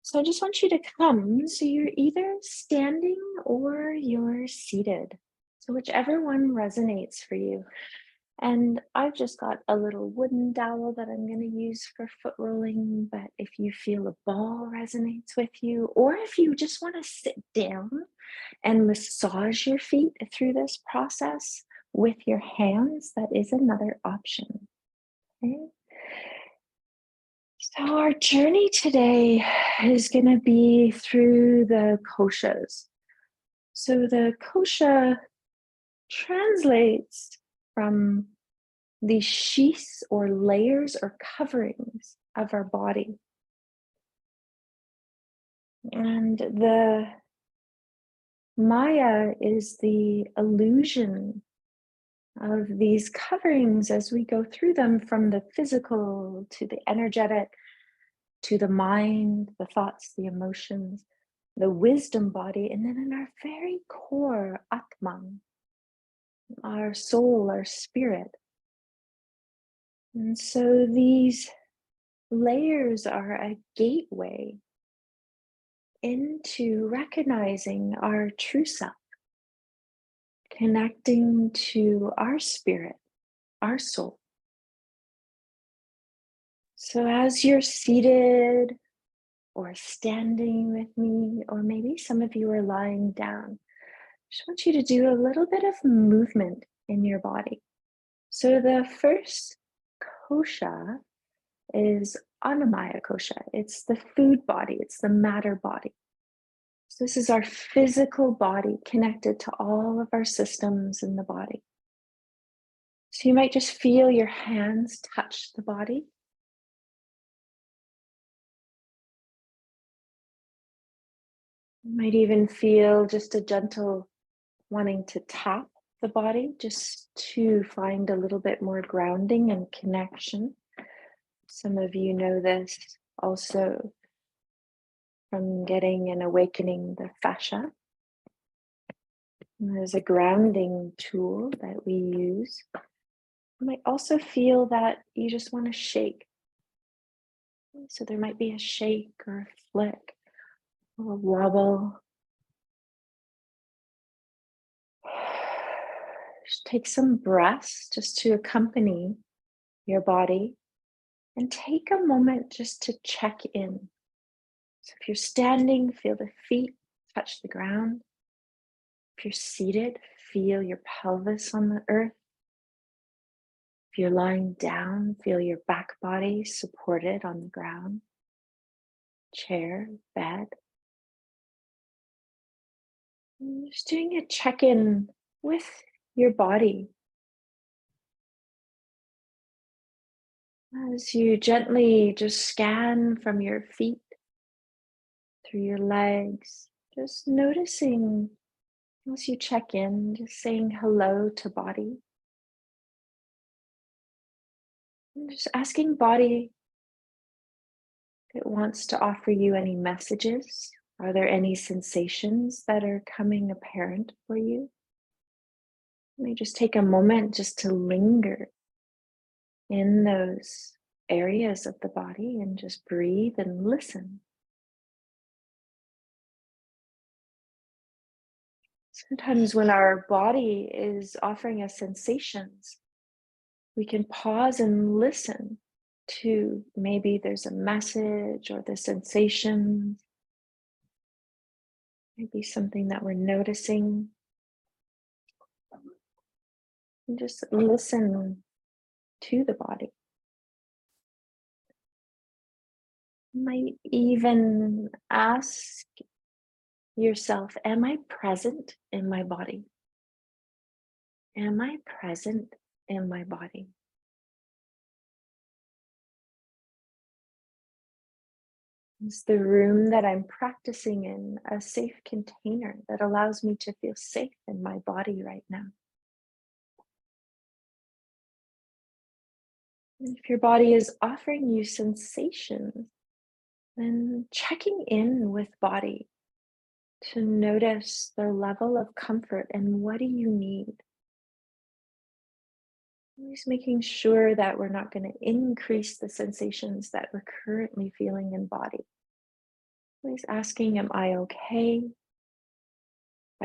So I just want you to come. So you're either standing or you're seated. So whichever one resonates for you. And I've just got a little wooden dowel that I'm going to use for foot rolling. But if you feel a ball resonates with you, or if you just want to sit down and massage your feet through this process with your hands, that is another option. Okay? So our journey today is going to be through the koshas. So the kosha translates from the sheaths or layers or coverings of our body. And the Maya is the illusion of these coverings as we go through them, from the physical to the energetic, to the mind, the thoughts, the emotions, the wisdom body, and then in our very core, Atman, our soul, our spirit. And so these layers are a gateway into recognizing our true self, connecting to our spirit, our soul. So as you're seated or standing with me, or maybe some of you are lying down, I just want you to do a little bit of movement in your body. So the first kosha is Annamaya kosha. It's the food body, it's the matter body. So this is our physical body connected to all of our systems in the body. So you might just feel your hands touch the body. You might even feel just a gentle wanting to tap the body just to find a little bit more grounding and connection. Some of you know this also from getting and awakening the fascia. And there's a grounding tool that we use. You might also feel that you just want to shake. So there might be a shake or a flick or a wobble. Just take some breaths just to accompany your body, and take a moment just to check in. So if you're standing, feel the feet touch the ground. If you're seated, feel your pelvis on the earth. If you're lying down, feel your back body supported on the ground, chair, bed. And just doing a check-in with your body. As you gently just scan from your feet through your legs, just noticing as you check in, just saying hello to body. And just asking body if it wants to offer you any messages. Are there any sensations that are coming apparent for you? You may just take a moment just to linger in those areas of the body and just breathe and listen. Sometimes when our body is offering us sensations, we can pause and listen to, maybe there's a message or the sensation, maybe something that we're noticing. And just listen to the body. You might even ask yourself, am I present in my body? Am I present in my body? Is the room that I'm practicing in a safe container that allows me to feel safe in my body right now? And if your body is offering you sensations, then checking in with body to notice their level of comfort and what do you need? Always making sure that we're not going to increase the sensations that we're currently feeling in body. Always asking, am I okay? If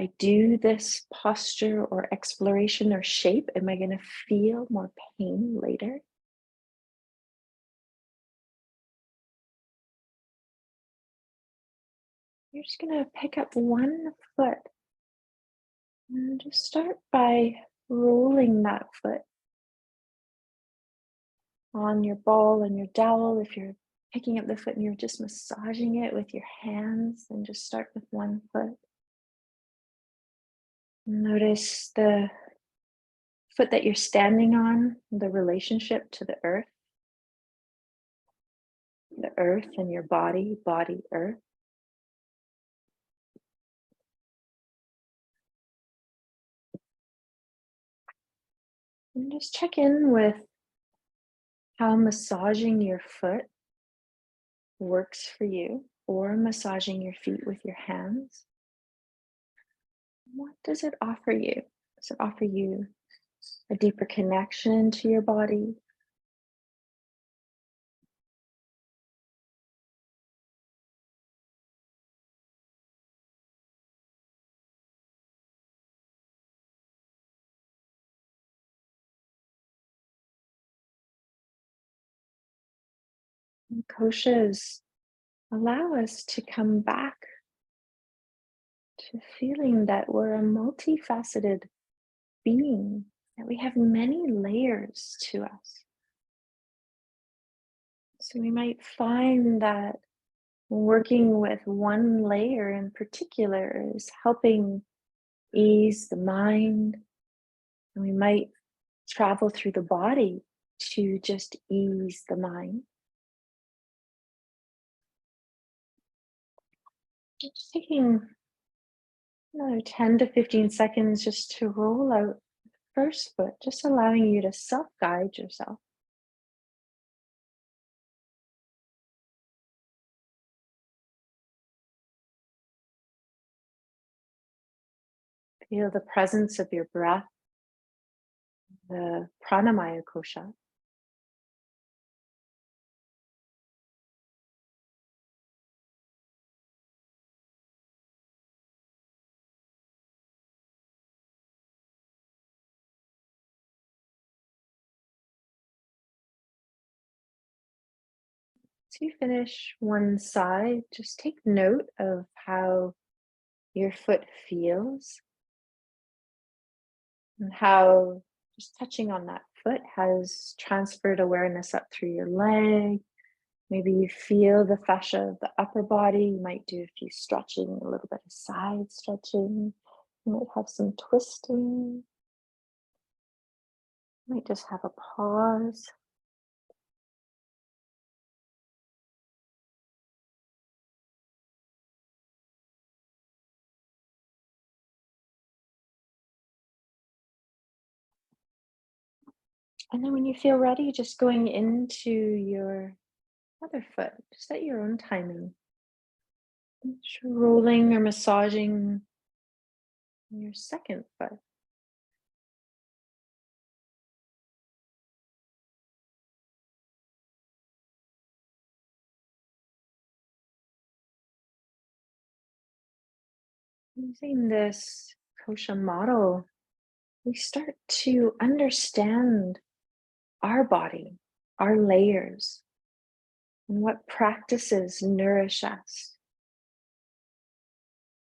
I do this posture or exploration or shape, am I going to feel more pain later? You're just going to pick up one foot and just start by rolling that foot on your ball and your dowel. If you're picking up the foot and you're just massaging it with your hands, then just start with one foot. Notice the foot that you're standing on, the relationship to the earth and your body, body, earth. And just check in with how massaging your foot works for you, or massaging your feet with your hands. What does it offer you? Does it offer you a deeper connection to your body? And koshas allow us to come back to feeling that we're a multifaceted being, that we have many layers to us. So we might find that working with one layer in particular is helping ease the mind. And we might travel through the body to just ease the mind. Just taking another 10 to 15 seconds just to roll out the first foot, just allowing you to self-guide yourself. Feel the presence of your breath, the pranamaya kosha. As you finish one side, just take note of how your foot feels and how just touching on that foot has transferred awareness up through your leg. Maybe you feel the fascia of the upper body. You might do a few stretching, a little bit of side stretching. You might have some twisting. You might just have a pause. And then when you feel ready, just going into your other foot, just at your own timing. Just rolling or massaging your second foot. Using this kosha model, we start to understand our body, our layers, and what practices nourish us.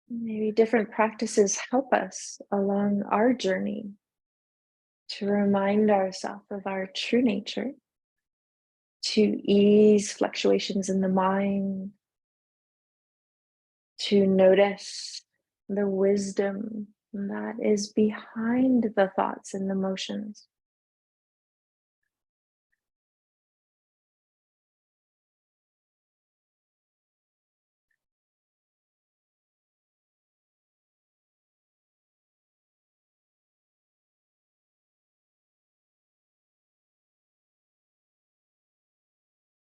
Maybe different practices help us along our journey to remind ourselves of our true nature, to ease fluctuations in the mind, to notice the wisdom that is behind the thoughts and emotions.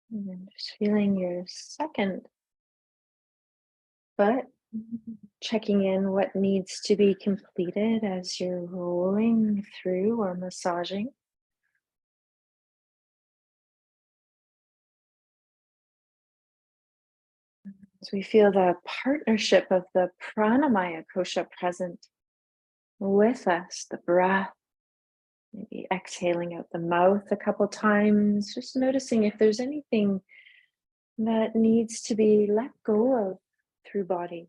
And then just feeling your second foot, checking in what needs to be completed as you're rolling through or massaging. As we feel the partnership of the pranamaya kosha present with us, the breath, maybe exhaling out the mouth a couple times, just noticing if there's anything that needs to be let go of through body.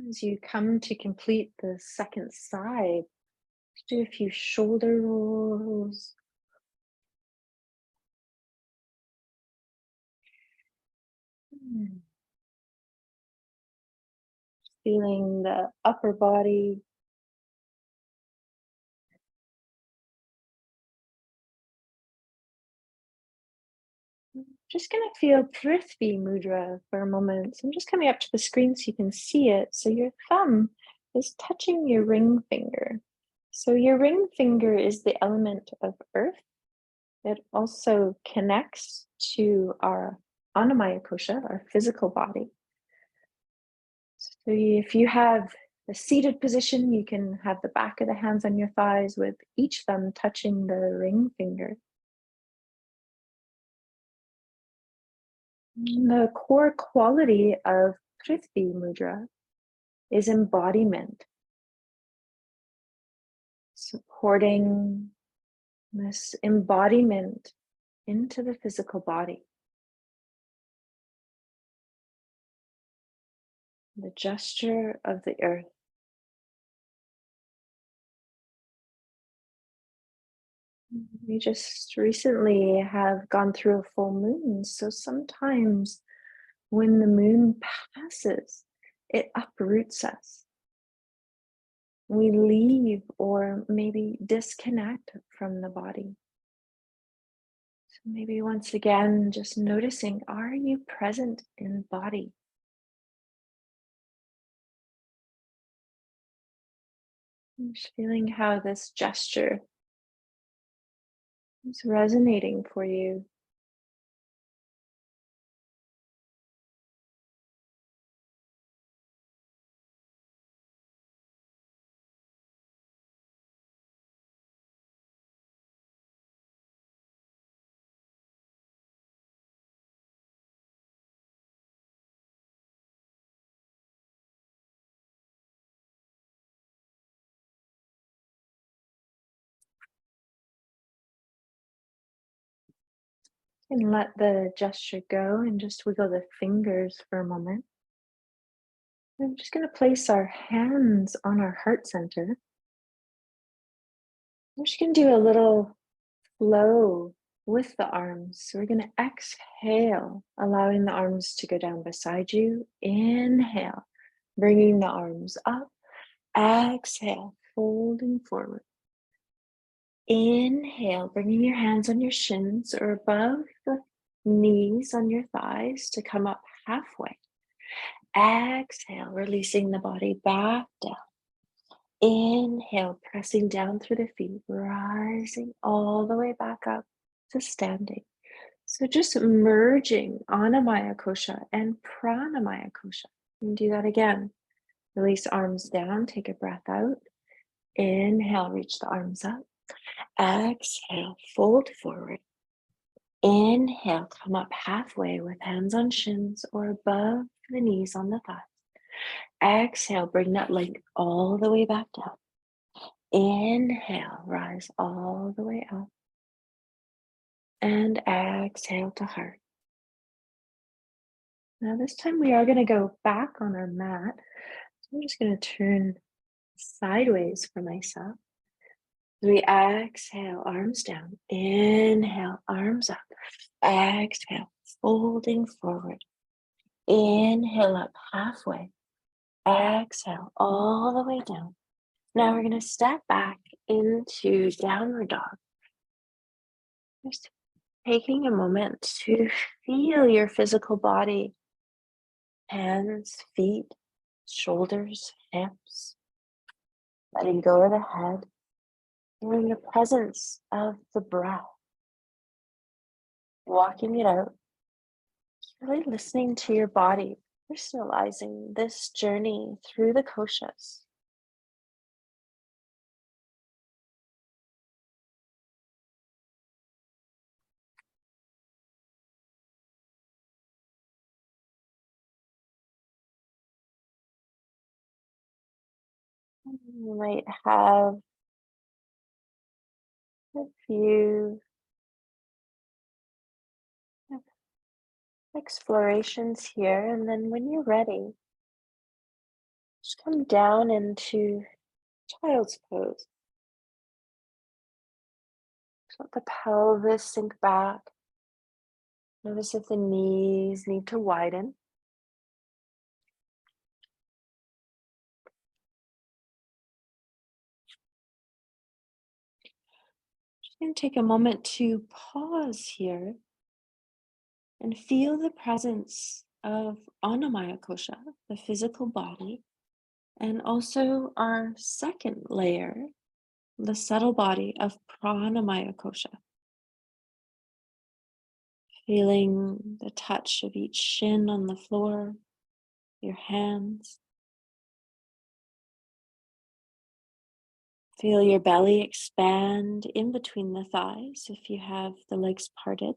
As you come to complete the second side, do a few shoulder rolls. Hmm. Feeling the upper body. Just going to feel Prithvi mudra for a moment. So I'm just coming up to the screen so you can see it. So your thumb is touching your ring finger. So your ring finger is the element of earth. It also connects to our Annamaya kosha, our physical body. So if you have a seated position, you can have the back of the hands on your thighs with each thumb touching the ring finger. The core quality of Prithvi mudra is embodiment, supporting this embodiment into the physical body. The gesture of the earth. We just recently have gone through a full moon, so sometimes when the moon passes, it uproots us. We leave or maybe disconnect from the body. So maybe once again, just noticing, are you present in body? Just feeling how this gesture is resonating for you. And let the gesture go and just wiggle the fingers for a moment. I'm just going to place our hands on our heart center. We're just going to do a little flow with the arms. So we're going to exhale, allowing the arms to go down beside you. Inhale, bringing the arms up. Exhale, folding forward. Inhale, bringing your hands on your shins or above the knees on your thighs to come up halfway. Exhale, releasing the body back down. Inhale, pressing down through the feet, rising all the way back up to standing. So just merging Annamaya kosha and Pranamaya kosha. You can do that again. Release arms down, take a breath out. Inhale, reach the arms up. Exhale, fold forward. Inhale, come up halfway with hands on shins or above the knees on the thighs. Exhale, bring that leg all the way back down. Inhale, rise all the way up. And exhale to heart. Now this time we are going to go back on our mat. So I'm just going to turn sideways for myself. We exhale, arms down. Inhale, arms up. Exhale, folding forward. Inhale up halfway. Exhale all the way down. Now we're going to step back into downward dog. Just taking a moment to feel your physical body. Hands, feet, shoulders, hips. Letting go of the head. Feeling the presence of the breath. Walking it out. Really listening to your body. Personalizing this journey through the koshas. You might have a few explorations here, and then when you're ready, just come down into child's pose. Just let the pelvis sink back. Notice if the knees need to widen. Just going to take a moment to pause here and feel the presence of Annamaya Kosha, the physical body, and also our second layer, the subtle body of Pranamaya Kosha. Feeling the touch of each shin on the floor, your hands. Feel your belly expand in between the thighs if you have the legs parted.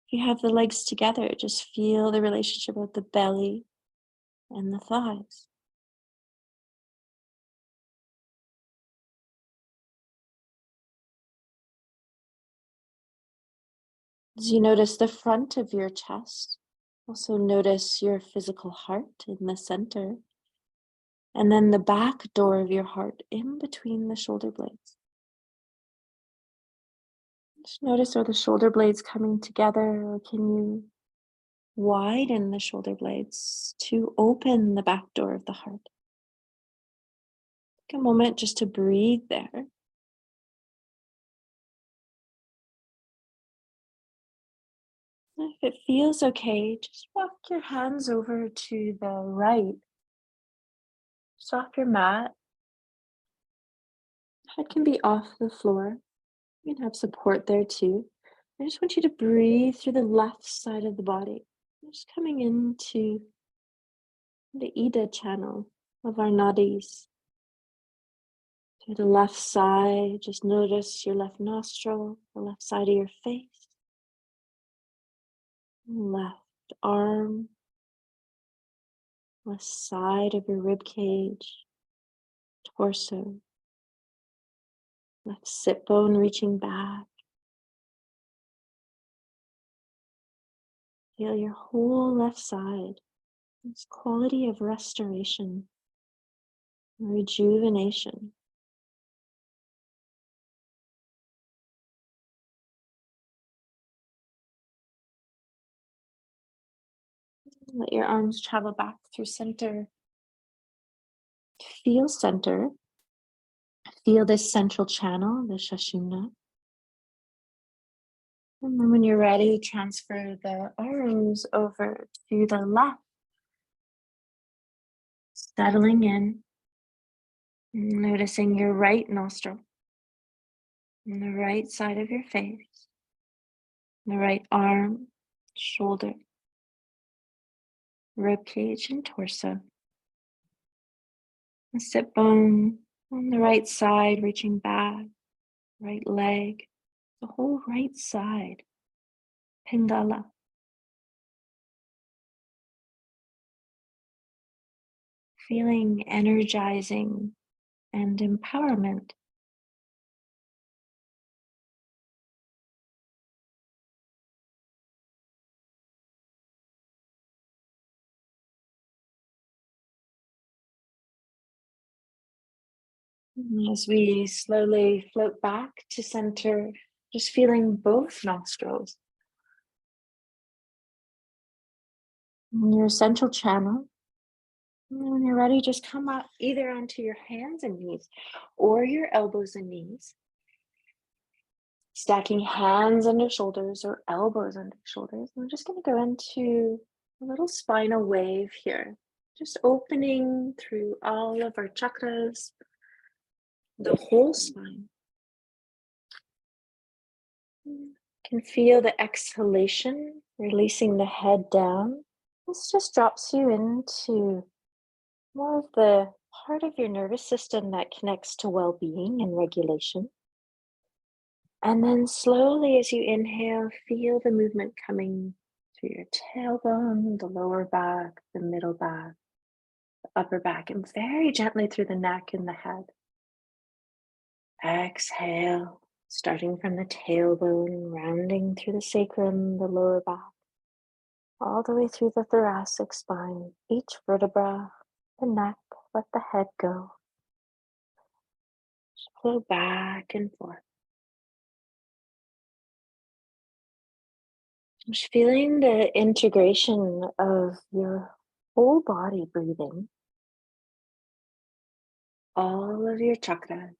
If you have the legs together, just feel the relationship of the belly and the thighs. As you notice the front of your chest, also notice your physical heart in the center, and then the back door of your heart in between the shoulder blades. Just notice, are the shoulder blades coming together, or can you widen the shoulder blades to open the back door of the heart? Take a moment just to breathe there. If it feels okay, just walk your hands over to the right. Just off your mat. Head can be off the floor. You can have support there too. I just want you to breathe through the left side of the body. Just coming into the Ida channel of our nadis. To the left side, just notice your left nostril, the left side of your face, left arm, left side of your rib cage, torso, left sit bone reaching back. Feel your whole left side, this quality of restoration, rejuvenation. Let your arms travel back through center. Feel center. Feel this central channel, the Sushumna. And then when you're ready, transfer the arms over to the left. Settling in. Noticing your right nostril. On the right side of your face. The right arm, shoulder, rib cage, and torso. The sit bone on the right side, reaching back, right leg, the whole right side, Pingala. Feeling energizing and empowerment. As we slowly float back to center, just feeling both nostrils. In your central channel. And when you're ready, just come up either onto your hands and knees or your elbows and knees. Stacking hands under shoulders or elbows under shoulders. And we're just going to go into a little spinal wave here. Just opening through all of our chakras, the whole spine. You can feel the exhalation, releasing the head down. This just drops you into more of the part of your nervous system that connects to well-being and regulation. And then slowly as you inhale, feel the movement coming through your tailbone, the lower back, the middle back, the upper back, and very gently through the neck and the head. Exhale, starting from the tailbone, rounding through the sacrum, the lower back, all the way through the thoracic spine, each vertebra, the neck, let the head go. Just flow back and forth. Just feeling the integration of your whole body breathing, all of your chakras,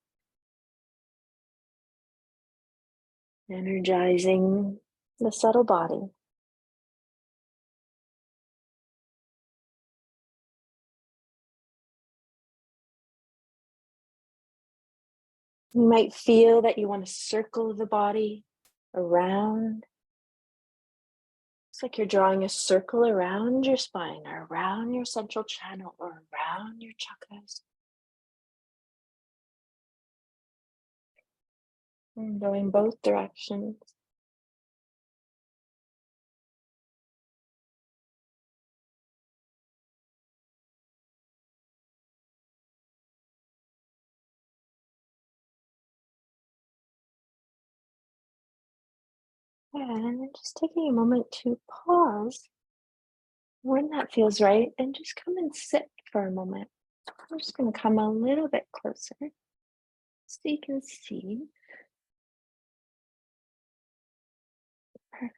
energizing the subtle body. You might feel that you want to circle the body around. It's like you're drawing a circle around your spine or around your central channel or around your chakras. And going both directions. And then just taking a moment to pause when that feels right and just come and sit for a moment. I'm just going to come a little bit closer so you can see. Perfect.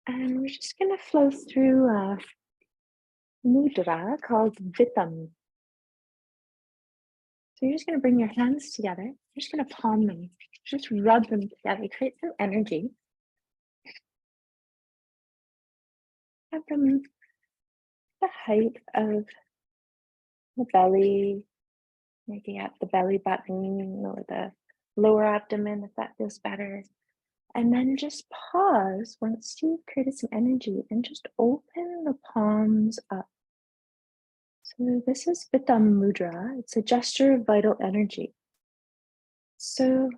And we're just going to flow through a mudra called Vitam. So you're just going to bring your hands together. You're just going to palm them. Just rub them together. Create some energy. Have them the height of the belly, maybe at the belly button or the lower abdomen if that feels better. And then just pause once you've created some energy and just open the palms up. So this is Vitam Mudra. It's a gesture of vital energy. So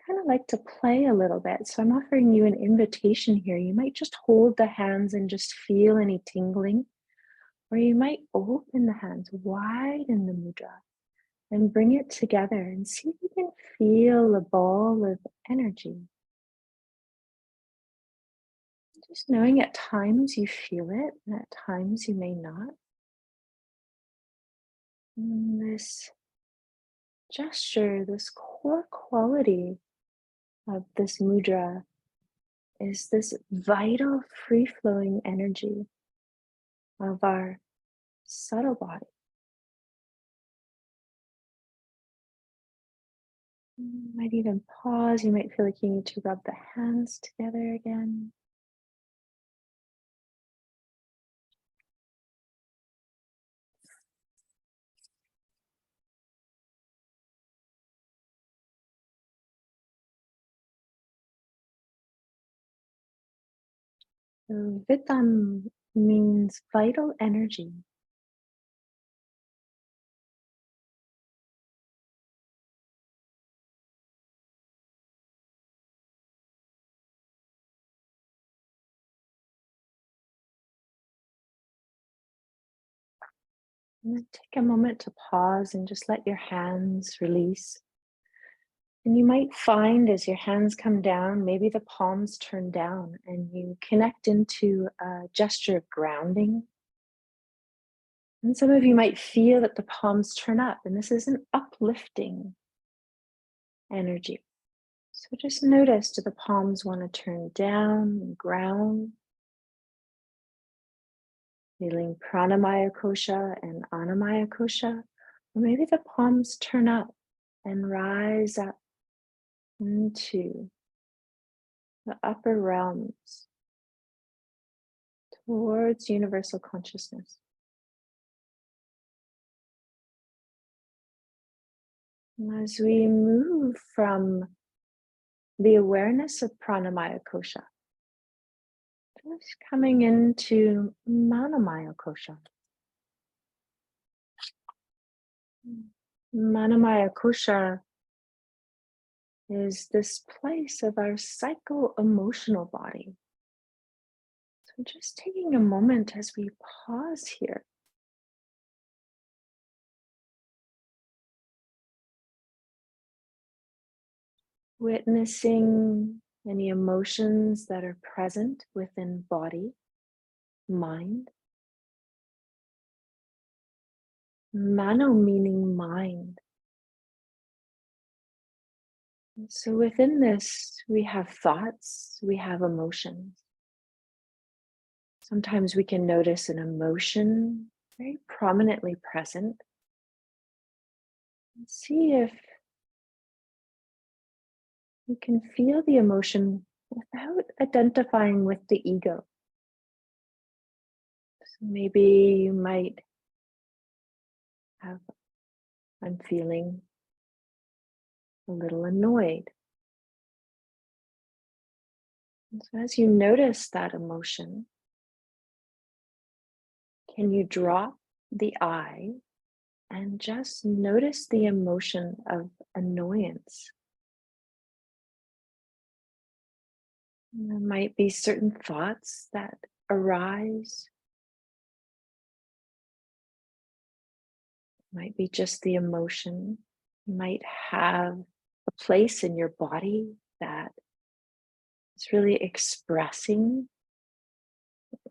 kind of like to play a little bit. So I'm offering you an invitation here. You might just hold the hands and just feel any tingling, or you might open the hands wide in the mudra and bring it together and see if you can feel a ball of energy. Just knowing at times you feel it and at times you may not. And this gesture, this core quality of this mudra is this vital free-flowing energy of our subtle body. You might even pause. You might feel like you need to rub the hands together again. So Vitam means vital energy. And then take a moment to pause and just let your hands release. And you might find as your hands come down, maybe the palms turn down and you connect into a gesture of grounding. And some of you might feel that the palms turn up, and this is an uplifting energy. So just notice, do the palms want to turn down and ground? Feeling pranamaya kosha and anamaya kosha. Or maybe the palms turn up and rise up into the upper realms towards universal consciousness. And as we move from the awareness of pranamaya kosha, just coming into manamaya kosha. Manamaya kosha is this place of our psycho-emotional body. So And just taking a moment as we pause here, witnessing any emotions that are present within body, mind. Mano meaning mind. So within this, we have thoughts, we have emotions. Sometimes we can notice an emotion very prominently present. And see if you can feel the emotion without identifying with the ego. So maybe you might have, I'm feeling a little annoyed. And so as you notice that emotion, can you drop the I and just notice the emotion of annoyance? There might be certain thoughts that arise, might be just the emotion. You might have a place in your body that is really expressing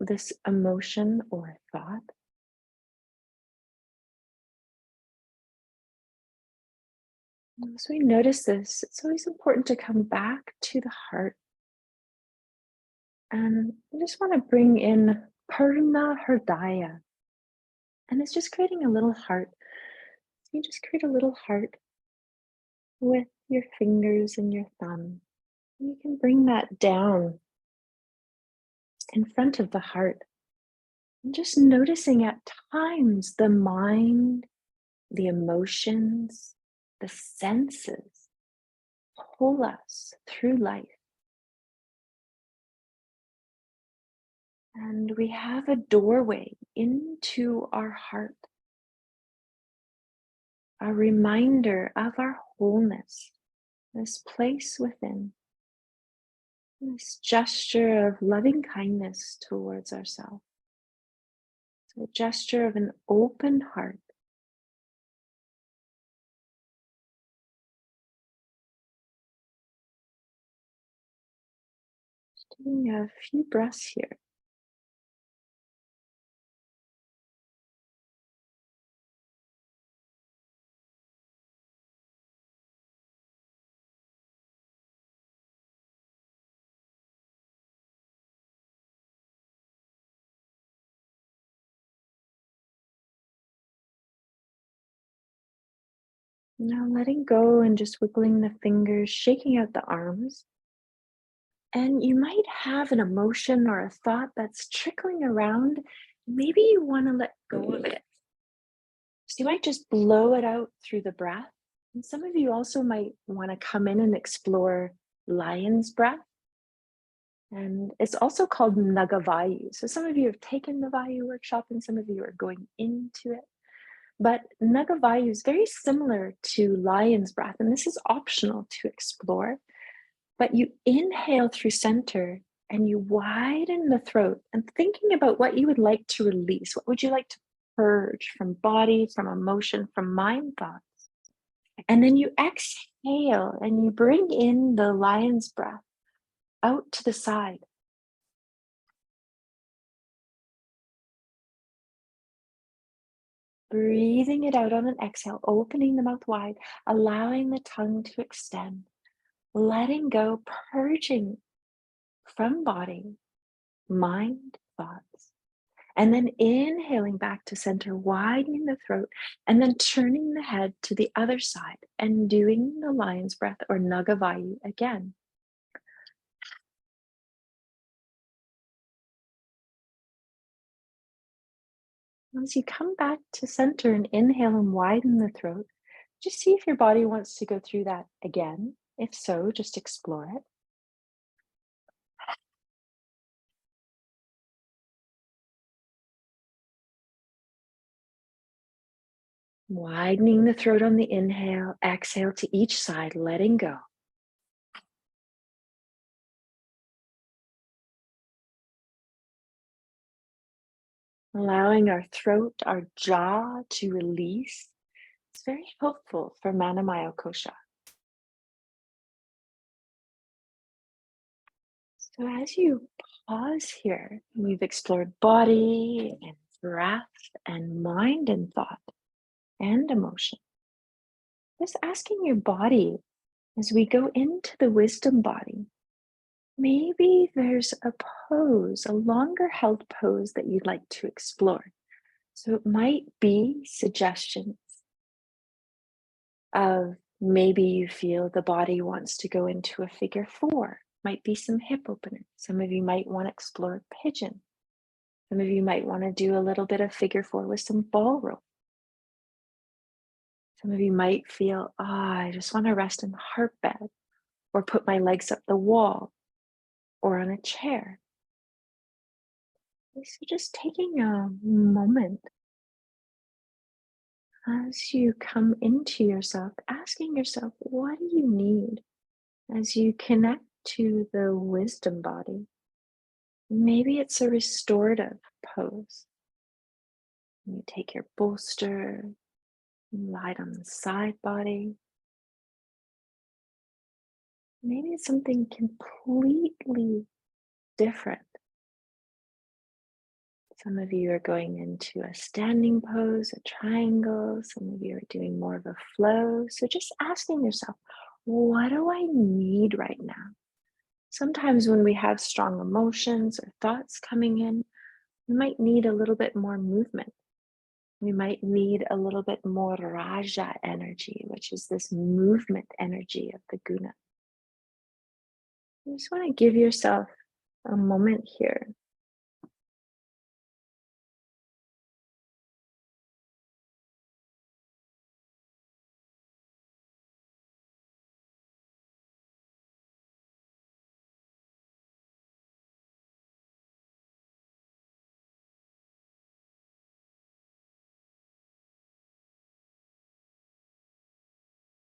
this emotion or thought. As we notice this, it's always important to come back to the heart. And I just want to bring in Purna Hridaya. And it's just creating a little heart. So you just create a little heart with your fingers and your thumb. And you can bring that down in front of the heart. And just noticing at times the mind, the emotions, the senses pull us through life. And we have a doorway into our heart, a reminder of our wholeness, this place within, this gesture of loving kindness towards ourselves. So a gesture of an open heart. Just doing a few breaths here. Now letting go and just wiggling the fingers, shaking out the arms. And you might have an emotion or a thought that's trickling around. Maybe you want to let go of it. So you might just blow it out through the breath. And some of you also might want to come in and explore lion's breath. And it's also called Nagavayu. So some of you have taken the Vayu workshop and some of you are going into it. But Nagavayu is very similar to lion's breath. And this is optional to explore. But you inhale through center and you widen the throat and thinking about what you would like to release. What would you like to purge from body, from emotion, from mind thoughts? And then you exhale and you bring in the lion's breath out to the side. Breathing it out on an exhale, opening the mouth wide, allowing the tongue to extend, letting go, purging from body, mind, thoughts. And then inhaling back to center, widening the throat, and then turning the head to the other side and doing the lion's breath or Nagavayu again. As you come back to center and inhale and widen the throat, just see if your body wants to go through that again. If so, just explore it. Widening the throat on the inhale, exhale to each side, letting go. allowing our throat, our jaw to release. It's very helpful for Manamaya Kosha. So as you pause here, we've explored body and breath and mind and thought and emotion. Just asking your body as we go into the wisdom body, maybe there's a pose, a longer held pose that you'd like to explore. So it might be suggestions of maybe you feel the body wants to go into a figure four, might be some hip opener. Some of you might want to explore pigeon. Some of you might want to do a little bit of figure four with some ball roll. Some of you might feel, I just want to rest in the heart bed or put my legs up the wall or on a chair. So just taking a moment as you come into yourself, asking yourself, what do you need as you connect to the wisdom body? Maybe it's a restorative pose. You take your bolster, you lie on the side body. Maybe it's something completely different. Some of you are going into a standing pose, a triangle. Some of you are doing more of a flow. So just asking yourself, what do I need right now? Sometimes when we have strong emotions or thoughts coming in, we might need a little bit more movement. We might need a little bit more Raja energy, which is this movement energy of the guna. You just want to give yourself a moment here.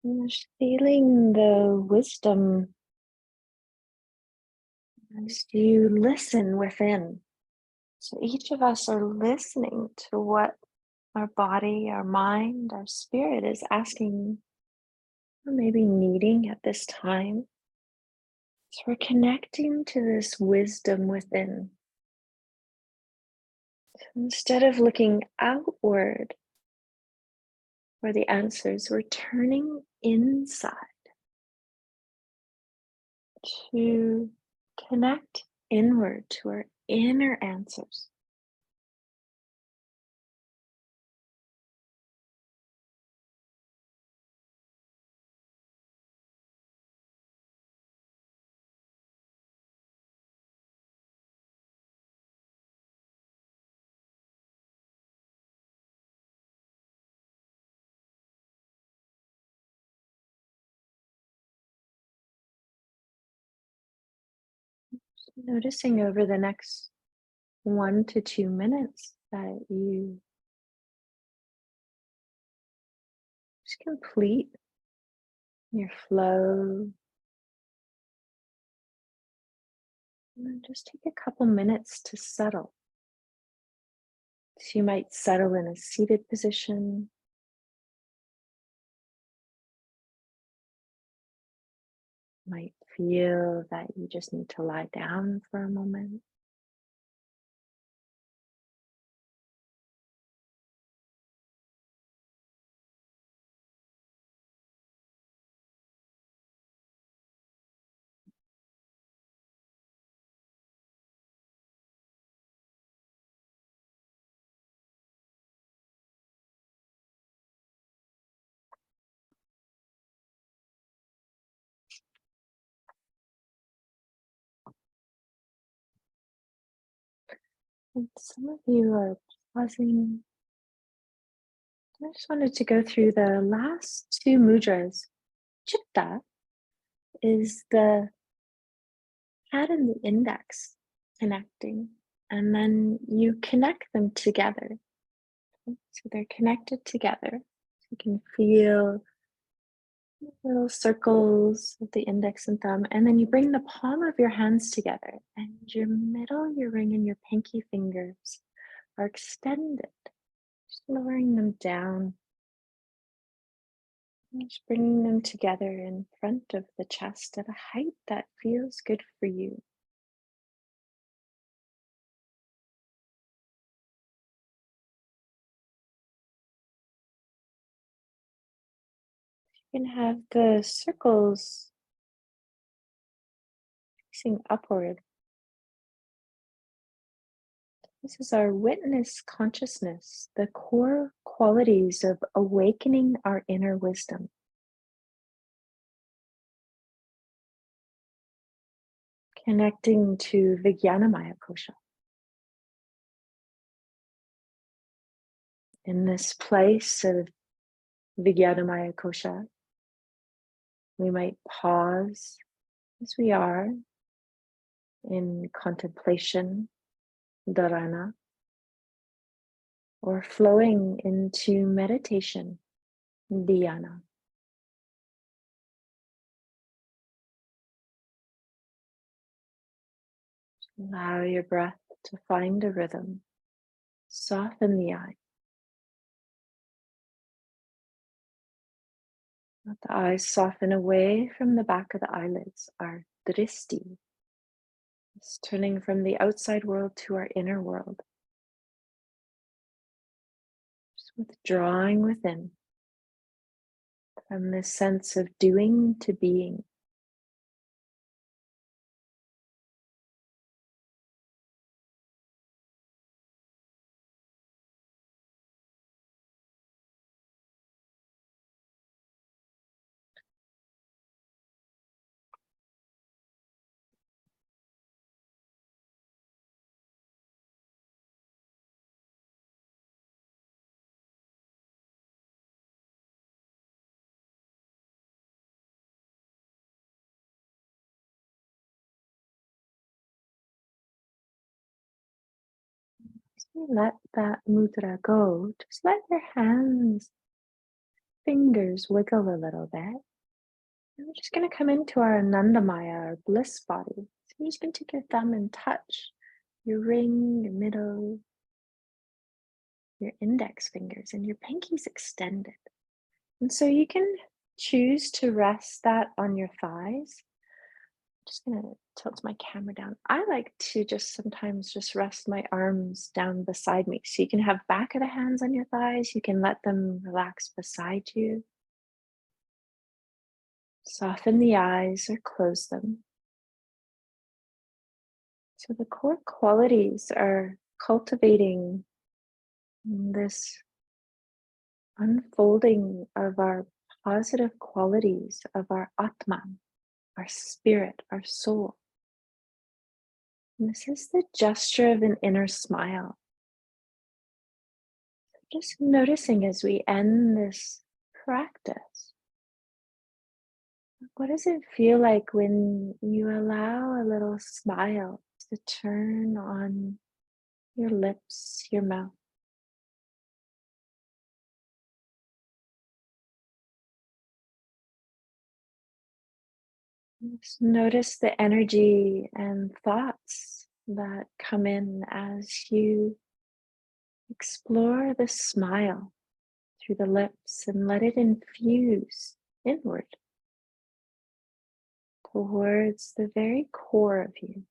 And just feeling the wisdom as you listen within. So each of us are listening to what our body, our mind, our spirit is asking or maybe needing at this time. So we're connecting to this wisdom within. So instead of looking outward for the answers, we're turning inside to connect inward to our inner answers. Noticing over the next 1 to 2 minutes that you just complete your flow. And then just take a couple minutes to settle. So you might settle in a seated position. Might feel that you just need to lie down for a moment. And some of you are pausing. I just wanted to go through the last two mudras. Chitta is the head and the index connecting, and then you connect them together. So they're connected together. You can feel little circles of the index and thumb, and then you bring the palm of your hands together, and your middle, your ring, and your pinky fingers are extended. Just lowering them down, and just bringing them together in front of the chest at a height that feels good for you. You can have the circles facing upward. This is our witness consciousness, the core qualities of awakening our inner wisdom, connecting to Vijnanamaya Kosha. In this place of Vijnanamaya Kosha, we might pause as we are in contemplation, dharana, or flowing into meditation, dhyana. Allow your breath to find a rhythm. Soften the eye. Let the eyes soften away from the back of the eyelids, our dristi. It's turning from the outside world to our inner world. Just withdrawing within from this sense of doing to being. As you let that mudra go, just let your hands, fingers wiggle a little bit. And we're just going to come into our Anandamaya, our bliss body. So you're just going to take your thumb and touch your ring, your middle, your index fingers, and your pinkies extended. And so you can choose to rest that on your thighs. I'm just going to tilt my camera down. I like to just sometimes just rest my arms down beside me. So you can have back of the hands on your thighs. You can let them relax beside you. Soften the eyes or close them. So the core qualities are cultivating this unfolding of our positive qualities of our Atman, our spirit, our soul. And this is the gesture of an inner smile. Just noticing as we end this practice, what does it feel like when you allow a little smile to turn on your lips, your mouth? Just notice the energy and thoughts that come in as you explore the smile through the lips and let it infuse inward towards the very core of you.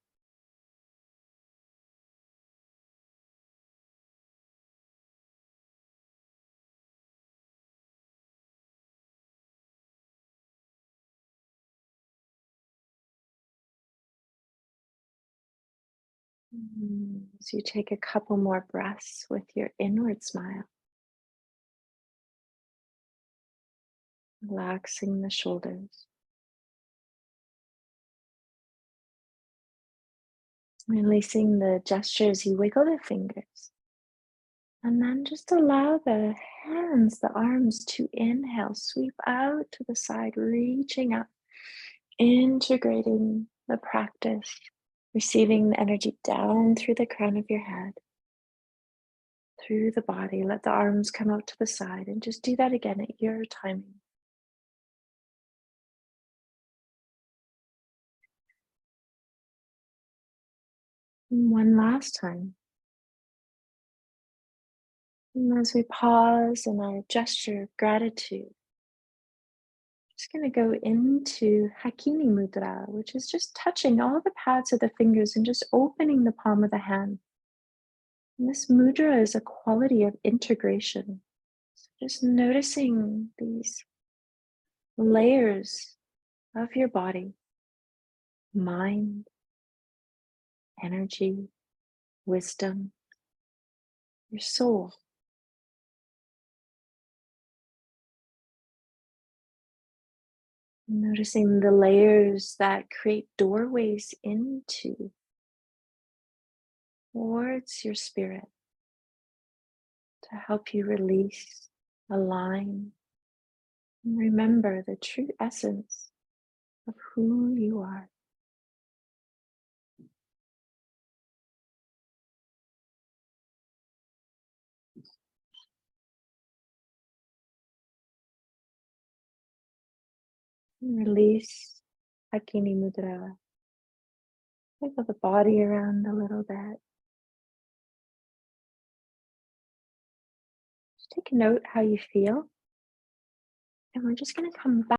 As you take a couple more breaths with your inward smile, relaxing the shoulders, releasing the gestures, you wiggle the fingers, and then just allow the hands, the arms to inhale, sweep out to the side, reaching up, integrating the practice, receiving the energy down through the crown of your head, through the body. Let the arms come out to the side and just do that again at your timing. And one last time. And as we pause in our gesture of gratitude, just going to go into Hakini Mudra, which is just touching all the pads of the fingers and just opening the palm of the hand. And this mudra is a quality of integration. So just noticing these layers of your body, mind, energy, wisdom, your soul. Noticing the layers that create doorways into towards your spirit to help you release, align, and remember the true essence of who you are. And release Hakini Mudra. Wiggle the body around a little bit. Just take a note how you feel. And we're just going to come back.